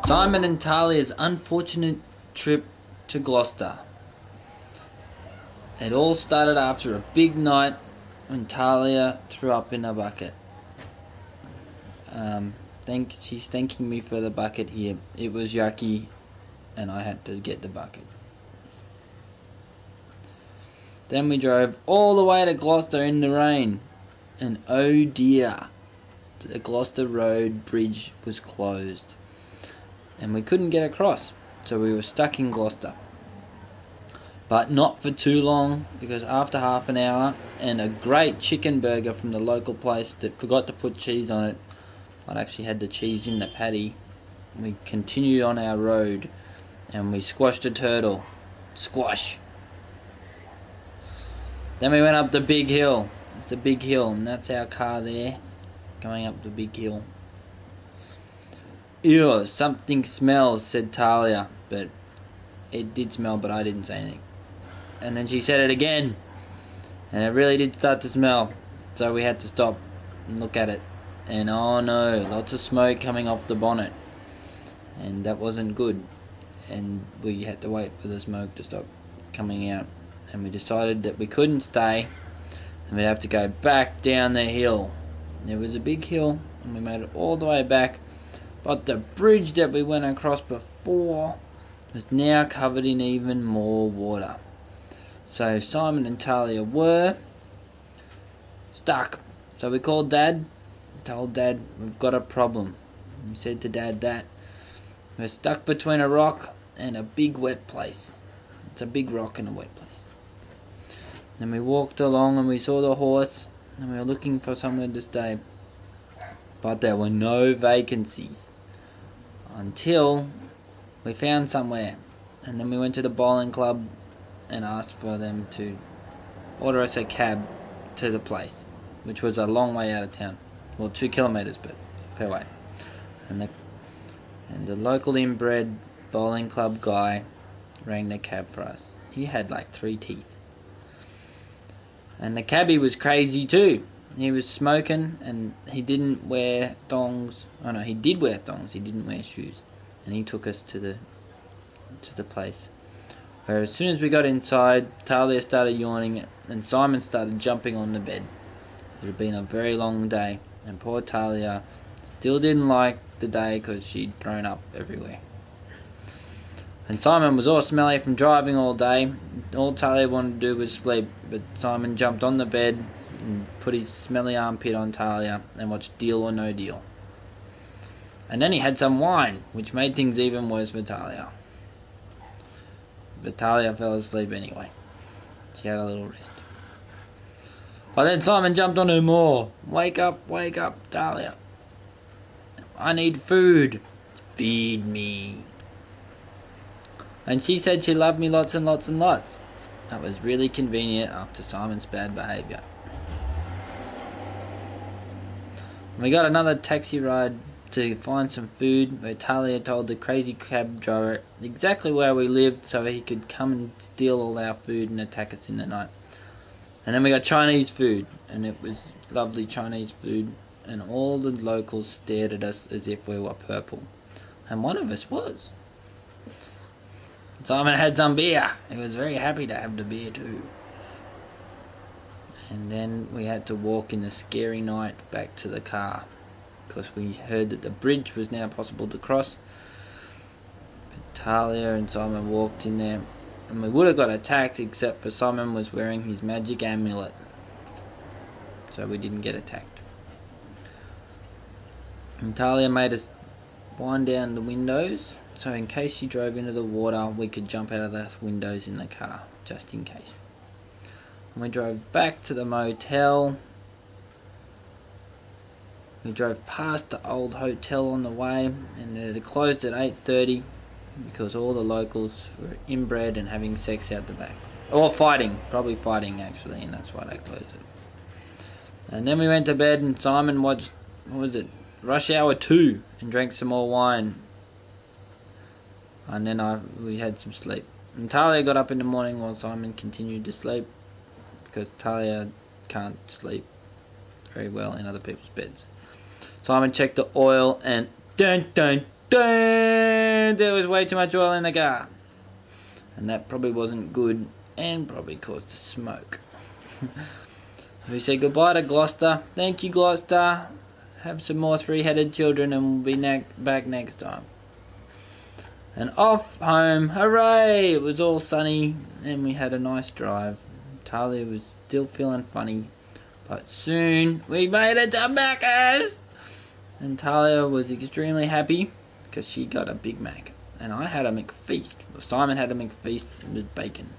Simon and Tahlia's unfortunate trip to Gloucester. It all started after a big night when Tahlia threw up in a bucket. She's thanking me for the bucket here. It was yucky and I had to get the bucket. Then we drove all the way to Gloucester in the rain. And oh dear, the Gloucester Road bridge was closed. And we couldn't get across, so we were stuck in Gloucester. But not for too long, because after half an hour and a great chicken burger from the local place that forgot to put cheese on it, I'd actually had the cheese in the patty, we continued on our road and we squashed a turtle. Squash! Then we went up the big hill. It's a big hill and that's our car there, going up the big hill. Ew, something smells, said Tahlia, but it did smell, but I didn't say anything. And then she said it again, and it really did start to smell, so we had to stop and look at it. And oh no, lots of smoke coming off the bonnet, and that wasn't good. And we had to wait for the smoke to stop coming out, and we decided that we couldn't stay, and we'd have to go back down the hill. And it was a big hill, and we made it all the way back. But the bridge that we went across before was now covered in even more water. So Simon and Tahlia were stuck. So we called Dad, told Dad, we've got a problem. We said to Dad that we're stuck between a rock and a big wet place. It's a big rock and a wet place. Then we walked along and we saw the horse and we were looking for somewhere to stay. But there were no vacancies until we found somewhere, and then we went to the bowling club and asked for them to order us a cab to the place, which was a long way out of town. Well, 2 kilometres, but fair way. And the local inbred bowling club guy rang the cab for us. He had like 3 teeth. And the cabbie was crazy too. He was smoking and he didn't wear thongs. Oh no, he did wear thongs, he didn't wear shoes. And he took us to the place. Where as soon as we got inside, Tahlia started yawning and Simon started jumping on the bed. It had been a very long day and poor Tahlia still didn't like the day because she'd thrown up everywhere. And Simon was all smelly from driving all day. All Tahlia wanted to do was sleep, but Simon jumped on the bed and put his smelly armpit on Tahlia and watched Deal or No Deal. And then he had some wine, which made things even worse for Tahlia. But Tahlia fell asleep anyway. She had a little rest. But then Simon jumped on her more. Wake up, Tahlia. I need food. Feed me. And she said she loved me lots and lots and lots. That was really convenient after Simon's bad behaviour. We got another taxi ride to find some food where Tahlia told the crazy cab driver exactly where we lived so he could come and steal all our food and attack us in the night. And then we got Chinese food, and it was lovely Chinese food, and all the locals stared at us as if we were purple. And one of us was. Simon had some beer. He was very happy to have the beer too. And then we had to walk in the scary night back to the car because we heard that the bridge was now possible to cross. But Tahlia and Simon walked in there and we would have got attacked except for Simon was wearing his magic amulet. So we didn't get attacked. And Tahlia made us wind down the windows so in case she drove into the water we could jump out of the windows in the car just in case. And we drove back to the motel. We drove past the old hotel on the way and it had closed at 8:30 because all the locals were inbred and having sex out the back. Or fighting, probably fighting actually, and that's why they closed it. And then we went to bed and Simon watched, what was it, Rush Hour 2 and drank some more wine. And then we had some sleep. And Tahlia got up in the morning while Simon continued to sleep because Tahlia can't sleep very well in other people's beds. Simon checked the oil and dun dun There was way too much oil in the car. And that probably wasn't good and probably caused a smoke. We said goodbye to Glouster. Thank you, Glouster. Have some more three-headed children and we'll be back next time. And off home. Hooray! It was all sunny and we had a nice drive. Tahlia was still feeling funny. But soon we made it to Macca's. And Tahlia was extremely happy because she got a Big Mac. And I had a McFeast. Well, Simon had a McFeast with bacon.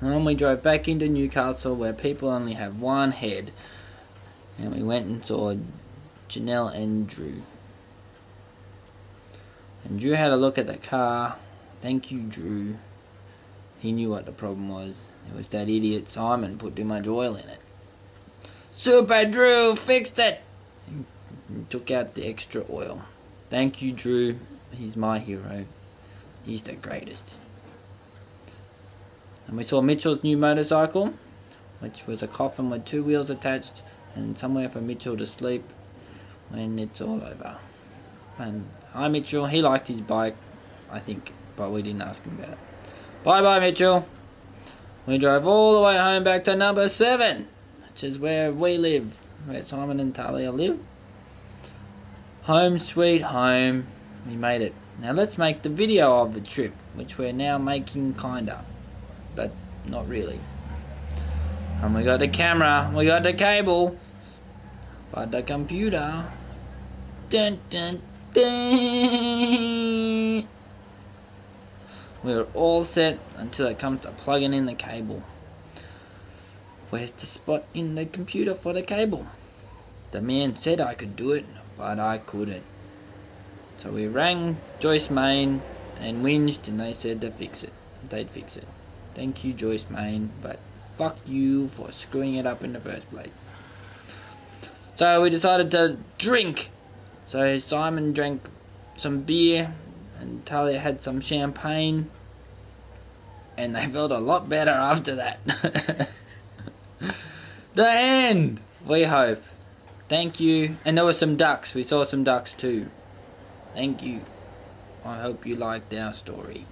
And then we drove back into Newcastle where people only have one head. And we went and saw Janelle and Drew. And Drew had a look at the car. Thank you, Drew. He knew what the problem was. It was that idiot Simon put too much oil in it. Super Drew fixed it! He took out the extra oil. Thank you, Drew. He's my hero. He's the greatest. And we saw Mitchell's new motorcycle, which was a coffin with 2 wheels attached and somewhere for Mitchell to sleep when it's all over. And hi Mitchell, he liked his bike, I think, but we didn't ask him about it. Bye bye Mitchell. We drove all the way home back to number 7, which is where we live, where Simon and Tahlia live. Home sweet home. We made it. Now let's make the video of the trip, which we're now making kinda, but not really. And we got the camera, we got the cable, but the computer. Dun dun dun. We're all set until it comes to plugging in the cable. Where's the spot in the computer for the cable? The man said I could do it, but I couldn't. So we rang Joyce Main and whinged and they said to fix it. They'd fix it. Thank you, Joyce Main, but fuck you for screwing it up in the first place. So we decided to drink. So Simon drank some beer and Tahlia had some champagne and they felt a lot better after that. The end, we hope. Thank you. And there were some ducks. We saw some ducks too. Thank you. I hope you liked our story.